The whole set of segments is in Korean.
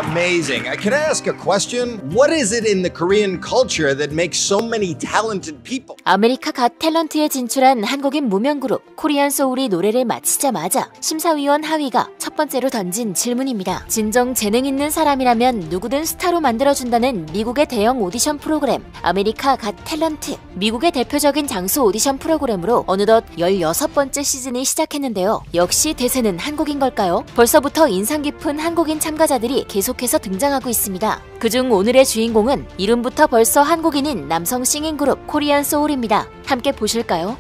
amazing. Can I ask a question? What is it in the Korean culture that makes so many talented people? 아메리카 갓 탤런트에 진출한 한국인 무명그룹 코리안 소울이 노래를 마치자마자 심사위원 하위가 첫 번째로 던진 질문입니다. 진정 재능 있는 사람이라면 누구든 스타로 만들어준다는 미국의 대형 오디션 프로그램 아메리카 갓 탤런트. 미국의 대표적인 장수 오디션 프로그램으로 어느덧 16번째 시즌이 시작했는데요. 역시 대세는 한국인 걸까요? 벌써부터 인상 깊은 한국인 참가자들이 계속해서 등장하고 있습니다. 그중 오늘의 주인공은 이름부터 벌써 한국인인 남성 싱잉 그룹 코리안 소울입니다. 함께 보실까요?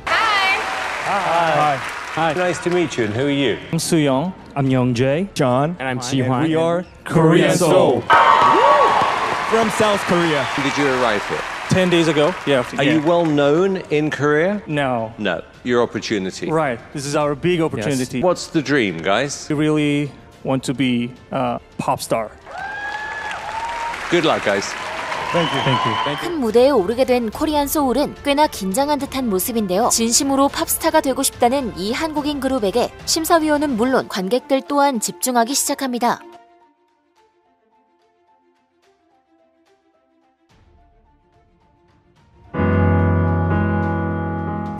Hi. Nice to meet you. And who are you? I'm Soo-young. I'm Young-jae. John. And I'm Ji-hwan. We are Korean Soul. from South Korea. When did you arrive here? 10 days ago. Yeah. Are you well known in Korea? No. No. Your opportunity. Right. This is our big opportunity. Yes. What's the dream, guys? We really want to be a pop star. Good luck, guys. Thank you. 큰 무대에 오르게 된 코리안 소울은 꽤나 긴장한 듯한 모습인데요. 진심으로 팝스타가 되고 싶다는 이 한국인 그룹에게 심사위원은 물론 관객들 또한 집중하기 시작합니다.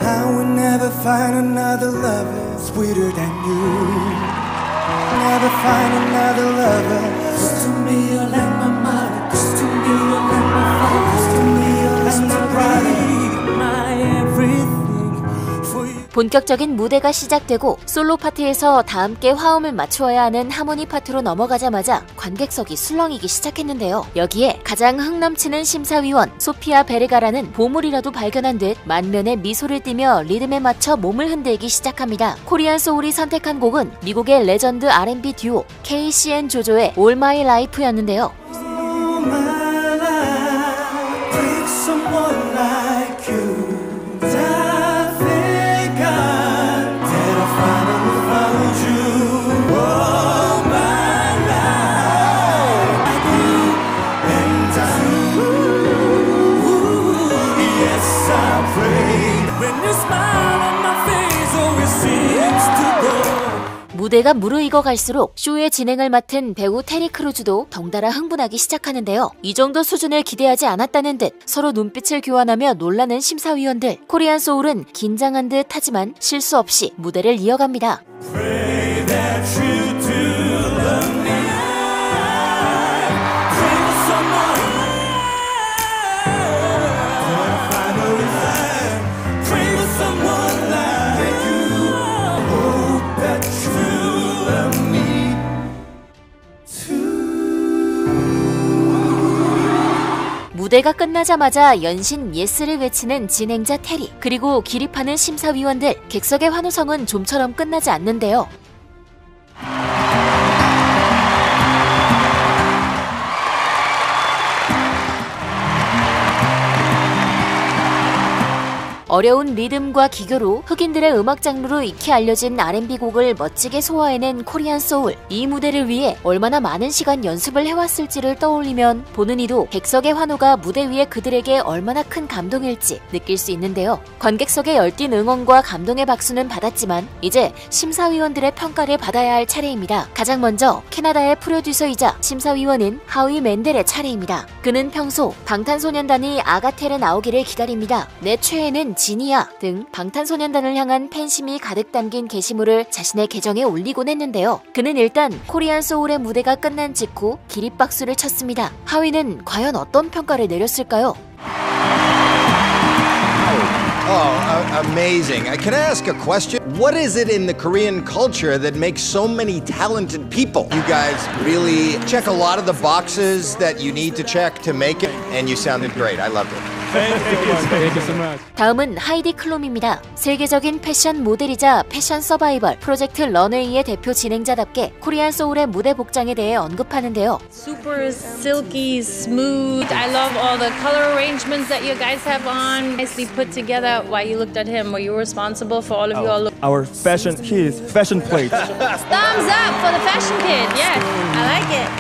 I would never find another lover sweeter than you. Never find another lover. Cause to me you're like my mother. Cause to me you're like my father. Cause to me you're like my brother. My everything for you. 본격적인 무대가 시작되고 솔로 파트에서 다 함께 화음을 맞추어야 하는 하모니 파트로 넘어가자마자 관객석이 술렁이기 시작했는데요. 여기에 가장 흥넘치는 심사위원 소피아 베르가라는 보물이라도 발견한 듯 만면에 미소를 띠며 리듬에 맞춰 몸을 흔들기 시작합니다. 코리안 소울이 선택한 곡은 미국의 레전드 R&B 듀오 KCN 조조의 All My Life였는데요. All my life, with someone like you. I thank God that I finally found you. All my life, you and I. Yes, I pray. When you smile on my face, always seems to go. 무대가 무르익어 갈수록 쇼의 진행을 맡은 배우 테리 크루즈도 덩달아 흥분하기 시작하는데요. 이 정도 수준을 기대하지 않았다는 듯 서로 눈빛을 교환하며 놀라는 심사위원들. 코리안 소울은 긴장한 듯 하지만 실수 없이 무대를 이어갑니다. Pray that you do love me. Pray for someone. That I finally find. Pray for someone like you. Hope that you love me too. 무대가 끝나자마자 연신 예스를 외치는 진행자 테리, 그리고 기립하는 심사위원들. 객석의 환호성은 좀처럼 끝나지 않는데요. 어려운 리듬과 기교로 흑인들의 음악 장르로 익히 알려진 R&B 곡을 멋지게 소화해낸 코리안 소울. 이 무대를 위해 얼마나 많은 시간 연습을 해왔을지를 떠올리면 보는 이도 객석의 환호가 무대 위에 그들에게 얼마나 큰 감동일지 느낄 수 있는데요. 관객석의 열띤 응원과 감동의 박수는 받았지만 이제 심사위원들의 평가를 받아야 할 차례입니다. 가장 먼저 캐나다의 프로듀서이자 심사위원인 하위 맨델의 차례입니다. 그는 평소 방탄소년단이 아가텔에 나오기를 기다립니다. 내 최애는 지니야 등 방탄소년단을 향한 팬심이 가득 담긴 게시물을 자신의 계정에 올리곤 했는데요. 그는 일단 코리안 소울의 무대가 끝난 직후 기립박수를 쳤습니다. 하위는 과연 어떤 평가를 내렸을까요? Amazing. Can I ask a question? What is it in the Korean culture that makes so many talented people? You guys really check a lot of the boxes that you need to check to make it, and you sounded great. I loved it. Thank you so much. 다음은 하이디 클롬입니다. 세계적인 패션 모델이자 패션 서바이벌 프로젝트 런웨이의 대표 진행자답게 코리안 소울의 무대 복장에 대해 언급하는데요. Super silky, smooth. I love all the color arrangements that you guys have on. Nicely put together. Why you looked at him? Were you responsible for all of you all look? Our fashion plate. Thumbs up for the fashion kid. Yes, I like it.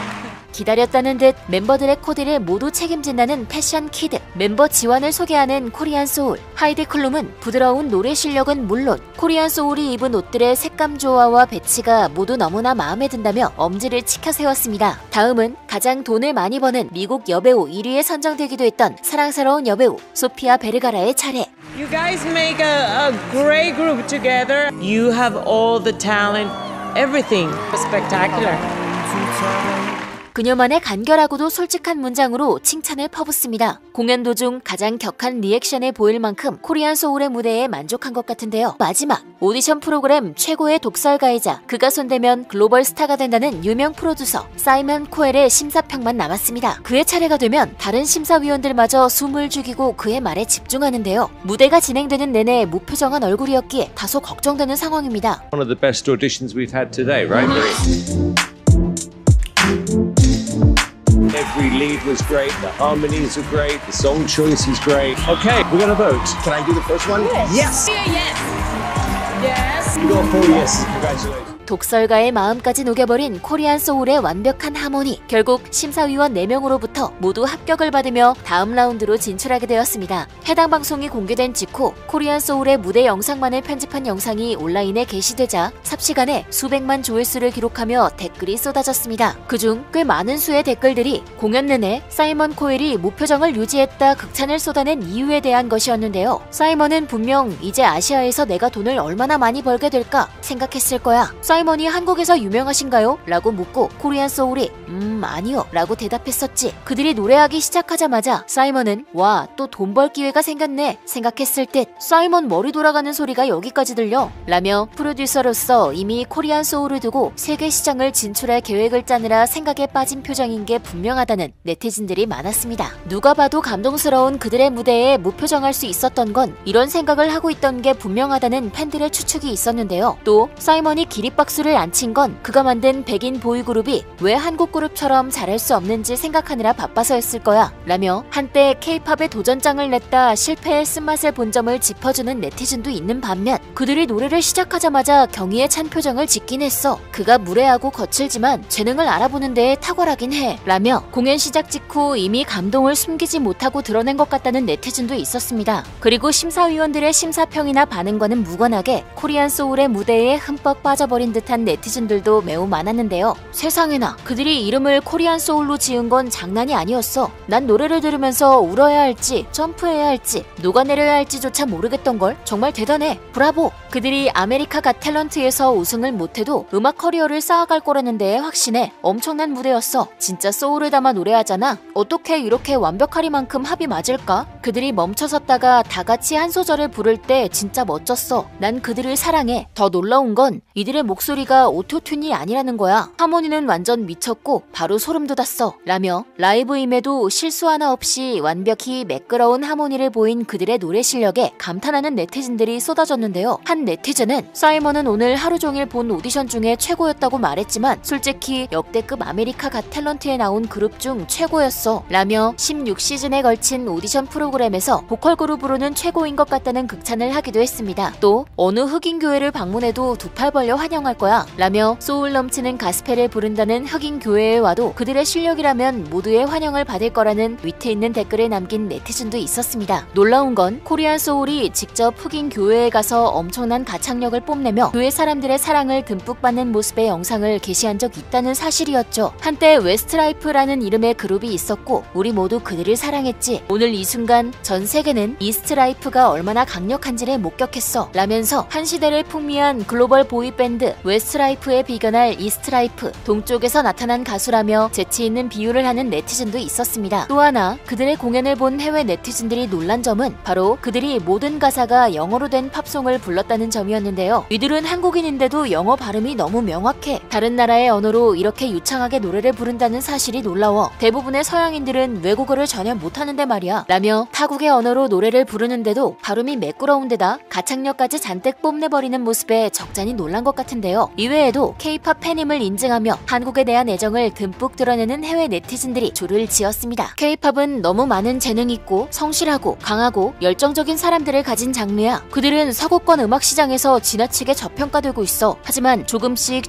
기다렸다는 듯 멤버들의 코디를 모두 책임진다는 패션 키드, 멤버 지완을 소개하는 코리안 소울. 하이디 클룸은 부드러운 노래 실력은 물론 코리안 소울이 입은 옷들의 색감 조화와 배치가 모두 너무나 마음에 든다며 엄지를 치켜 세웠습니다. 다음은 가장 돈을 많이 버는 미국 여배우 1위에 선정되기도 했던 사랑스러운 여배우 소피아 베르가라의 차례. You guys make a great group together. You have all the talent, everything. Spectacular. 그녀만의 간결하고도 솔직한 문장으로 칭찬을 퍼붓습니다. 공연 도중 가장 격한 리액션에 보일 만큼 코리안 소울의 무대에 만족한 것 같은데요. 마지막 오디션 프로그램 최고의 독설가이자 그가 손대면 글로벌 스타가 된다는 유명 프로듀서 사이먼 코엘의 심사평만 남았습니다. 그의 차례가 되면 다른 심사위원들마저 숨을 죽이고 그의 말에 집중하는데요. 무대가 진행되는 내내 무표정한 얼굴이었기에 다소 걱정되는 상황입니다. One of the best auditions we've had today, right? Every lead was great, the harmonies were great, the song choice is great. Okay, we're gonna vote. Can I do the first one? Yes! You got 4 yes. Congratulations. 독설가의 마음까지 녹여버린 코리안 소울의 완벽한 하모니. 결국 심사위원 4명으로부터 모두 합격을 받으며 다음 라운드로 진출하게 되었습니다. 해당 방송이 공개된 직후 코리안 소울의 무대 영상만을 편집한 영상이 온라인에 게시되자 삽시간에 수백만 조회수를 기록하며 댓글이 쏟아졌습니다. 그중 꽤 많은 수의 댓글들이 공연 내내 사이먼 코엘이 무표정을 유지했다 극찬을 쏟아낸 이유에 대한 것이었는데요. 사이먼은 분명 이제 아시아에서 내가 돈을 얼마나 많이 벌게 될까 생각했을 거야. 사이먼이 한국에서 유명하신가요? 라고 묻고 코리안 소울이 아니요 라고 대답했었지. 그들이 노래하기 시작하자마자 사이먼은 와, 또 돈 벌 기회가 생겼네 생각했을 듯 사이먼 머리 돌아가는 소리가 여기까지 들려? 라며 프로듀서로서 이미 코리안 소울을 두고 세계 시장을 진출할 계획을 짜느라 생각에 빠진 표정인 게 분명하다는 네티즌들이 많았습니다. 누가 봐도 감동스러운 그들의 무대에 무표정할 수 있었던 건 이런 생각을 하고 있던 게 분명하다는 팬들의 추측이 있었는데요. 또 사이먼이 기립박수를 안 친 건 그가 만든 백인 보이그룹이 왜 한국 그룹처럼 잘할 수 없는지 생각하느라 바빠서였을 거야 라며 한때 K-팝에 도전장을 냈다 실패의 쓴맛을 본 점을 짚어주는 네티즌도 있는 반면 그들이 노래를 시작하자마자 경의에 찬 표정을 짓긴 했어. 그가 무례하고 거칠지만 재능을 알아보는 데에 탁월하긴 해 라며 공연 시작 직후 이미 감동을 숨기지 못하고 드러낸 것 같다는 네티즌도 있었습니다. 그리고 심사위원들의 심사평이나 반응과는 무관하게 코리안 소울의 무대에 흠뻑 빠져버린 듯한 네티즌들도 매우 많았는데요. 세상에나 그들이 이름을 코리안 소울로 지은 건 장난이 아니었어. 난 노래를 들으면서 울어야 할지 점프해야 할지 녹아내려야 할지조차 모르겠던걸. 정말 대단해. 브라보. 그들이 아메리카 갓 탤런트에서 우승을 못해도 음악 커리어를 쌓아갈 거라는 데에 확신해. 엄청난 무대였어. 진짜 소울을 담아 노래하잖아. 어떻게 이렇게 완벽하리만큼 합이 맞을까? 그들이 멈춰섰다가 다 같이 한 소절을 부를 때 진짜 멋졌어. 난 그들을 사랑해. 더 놀라운 건 이들의 목소리가 오토튠이 아니라는 거야. 하모니는 완전 미쳤고 바로 소름 돋았어 라며 라이브임에도 실수 하나 없이 완벽히 매끄러운 하모니를 보인 그들의 노래 실력에 감탄하는 네티즌들이 쏟아졌는데요. 한 네티즌은 사이먼은 오늘 하루 종일 본 오디션 중에 최고였다고 말했지만 솔직히 역대급 아메리카 갓 탤런트에 나온 그룹 중 최고였어 라며 16시즌에 걸친 오디션 프로그램에서 보컬 그룹으로는 최고인 것 같다는 극찬을 하기도 했습니다. 또 어느 흑인 교회를 방문해도 두 팔 벌려 환영할 거야 라며 소울 넘치는 가스펠을 부른다는 흑인 교회에 와도 그들의 실력이라면 모두의 환영을 받을 거라는 위트 있는 댓글을 남긴 네티즌도 있었습니다. 놀라운 건 코리안 소울이 직접 흑인 교회에 가서 엄청난 가창력을 뽐내며 교회 사람들의 사랑을 듬뿍 받는 모습의 영상을 게시한 적 있다는 사실이었죠. 한때 웨스트라이프라는 이름의 그룹이 있었고 우리 모두 그들을 사랑했지. 오늘 이 순간 전 세계는 이스트라이프가 얼마나 강력한지를 목격했어 라면서 한 시대를 풍미한 글로벌 보이밴드 웨스트라이프에 비견할 이스트라이프, 동쪽에서 나타난 가수라며 재치있는 비유를 하는 네티즌도 있었습니다. 또 하나 그들의 공연을 본 해외 네티즌들이 놀란 점은 바로 그들이 모든 가사가 영어로 된 팝송을 불렀다는 점이었는데요. 이들은 한국인인데도 영어 발음이 너무 명확해. 다른 나라의 언어로 이렇게 유창하게 노래를 부른다는 사실이 놀라워. 대부분의 서양인들은 외국어를 전혀 못하는데 말이야 라며 타국의 언어로 노래를 부르는데도 발음이 매끄러운 데다 가창력까지 잔뜩 뽐내버리는 모습에 적잖이 놀란 것 같은데요. 있는데요. 이외에도 K-팝 팬임을 인증하며 한국에 대한 애정을 듬뿍 드러내는 해외 네티즌들이 줄을 지었습니다. K-팝은 너무 많은 재능 있고 성실하고 강하고 열정적인 사람들을 가진 장르야. 그들은 서구권 음악 시장에서 지나치게 저평가되고 있어. 하지만 조금씩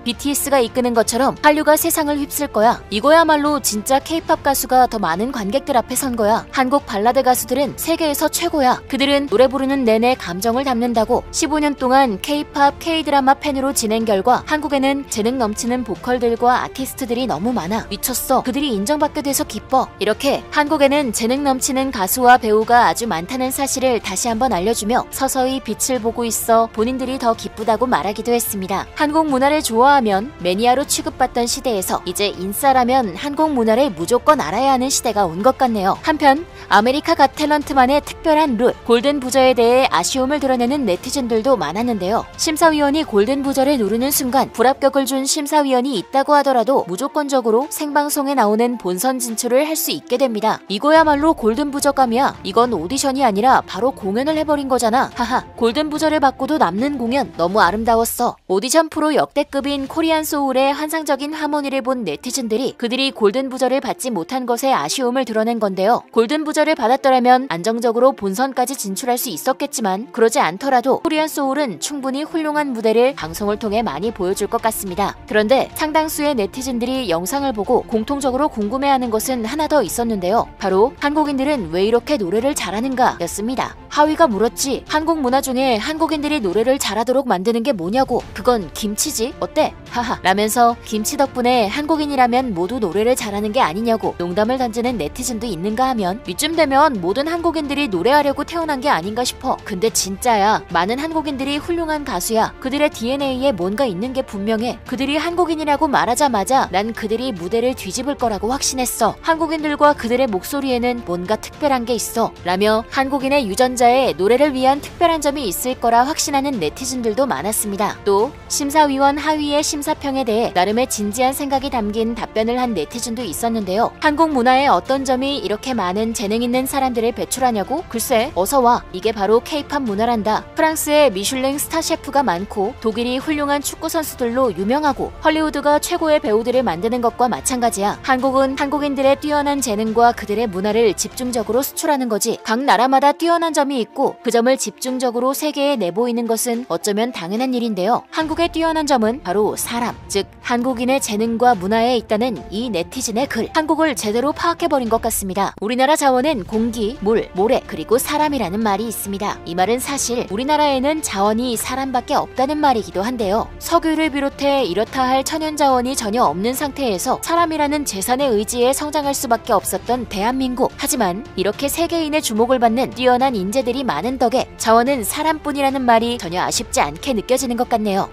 BTS가 이끄는 것처럼 한류가 세상을 휩쓸 거야. 이거야말로 진짜 K-팝 가수가 더 많은 관객들 앞에 선 거야. 한국 발라드 가수들은 세계에서 최고야. 그들은 노래 부르는 내내 감정을 담는다고. 15년 동안 K-팝, K-드라마 팬으로 지낸 결과 한국에는 재능 넘치는 보컬들과 아티스트들이 너무 많아. 미쳤어. 그들이 인정받게 돼서 기뻐. 이렇게 한국에는 재능 넘치는 가수와 배우가 아주 많다는 사실을 다시 한번 알려주며 서서히 빛을 보고 있어 본인들이 더 기쁘다고 말하기도 했습니다. 한국 문화를 좋아하면 매니아로 취급받던 시대에서 이제 인싸라면 한국 문화를 무조건 알아야 하는 시대가 온 것 같네요. 한편 아메리카 갓 탤런트만의 특별한 룰, 골든 부저에 대해 아쉬움을 드러내는 네티즌들도 많았는데요. 심사위원이 골든 부저를 누르는 순간 불합격을 준 심사위원이 있다고 하더라도 무조건적으로 생방송에 나오는 본선 진출을 할 수 있게 됩니다. 이거야말로 골든 부저감이야. 이건 오디션이 아니라 바로 공연을 해버린 거잖아. 하하. 골든 부저를 받고도 남는 공연 너무 아름다웠어. 오디션 프로 역대급인 코리안 소울의 환상적인 하모니를 본 네티즌들이 그들이 골든 부저를 받지 못한 것에 아쉬움을 드러낸 건데요. 골든 부저를 받았더라면 안정적으로 본선까지 진출할 수 있었겠지만 그러지 않더라도 코리안 소울은 충분히 훌륭한 무대를 방송을 통해 많이 보여줄 것 같습니다. 그런데 상당수의 네티즌들이 영상을 보고 공통적으로 궁금해하는 것은 하나 더 있었는데요. 바로 한국인들은 왜 이렇게 노래를 잘하는가 였습니다. 하위가 물었지. 한국 문화 중에 한국인들이 노래를 잘하도록 만드는 게 뭐냐고. 그건 김치지. 어때? 하하. 라면서 김치 덕분에 한국인이라면 모두 노래를 잘하는 게 아니냐고 농담을 던지는 네티즌도 있는가 하면 이쯤 되면 모든 한국인들이 노래하려고 태어난 게 아닌가 싶어. 근데 진짜야. 많은 한국인들이 훌륭한 가수야. 그들의 DNA에 뭔가 있는 게 분명해. 그들이 한국인이라고 말하자마자 난 그들이 무대를 뒤집을 거라고 확신했어. 한국인들과 그들의 목소리에는 뭔가 특별한 게 있어. 라며 한국인의 유전자에 노래를 위한 특별한 점이 있을 거라 확신하는 네티즌들도 많았습니다. 또 심사위원 하위의 심사평에 대해 나름의 진지한 생각이 담긴 답변을 한 네티즌도 있었는데요. 한국 문화의 어떤 점이 이렇게 많은 재능 있는 사람들을 배출하냐고? 글쎄, 어서와. 이게 바로 K-팝 문화란다. 프랑스에 미슐랭 스타 셰프가 많고 독일이 훌륭한 축구 선수들로 유명하고 헐리우드가 최고의 배우들을 만드는 것과 마찬가지야. 한국은 한국인들의 뛰어난 재능과 그들의 문화를 집중적으로 수출하는 거지. 각 나라마다 뛰어난 점이 있고 그 점을 집중적으로 세계에 내보이는 것은 어쩌면 당연한 일인데요. 한국의 뛰어난 점은 바로 사람, 즉 한국인의 재능과 문화에 있다는 이 네티즌의 글. 한국을 제대로 파악해버린 것 같습니다. 우리나라 자원은 공기, 물, 모래, 그리고 사람이라는 말이 있습니다. 이 말은 사실 우리나라에는 자원이 사람밖에 없다는 말이기도 한데요. 석유를 비롯해 이렇다 할 천연 자원이 전혀 없는 상태에서 사람이라는 재산의 의지에 성장할 수밖에 없었던 대한민국. 하지만 이렇게 세계인의 주목을 받는 뛰어난 인재들이 많은 덕에 자원은 사람뿐이라는 말이 전혀 아쉽지 않게 느껴지는 것 같네요.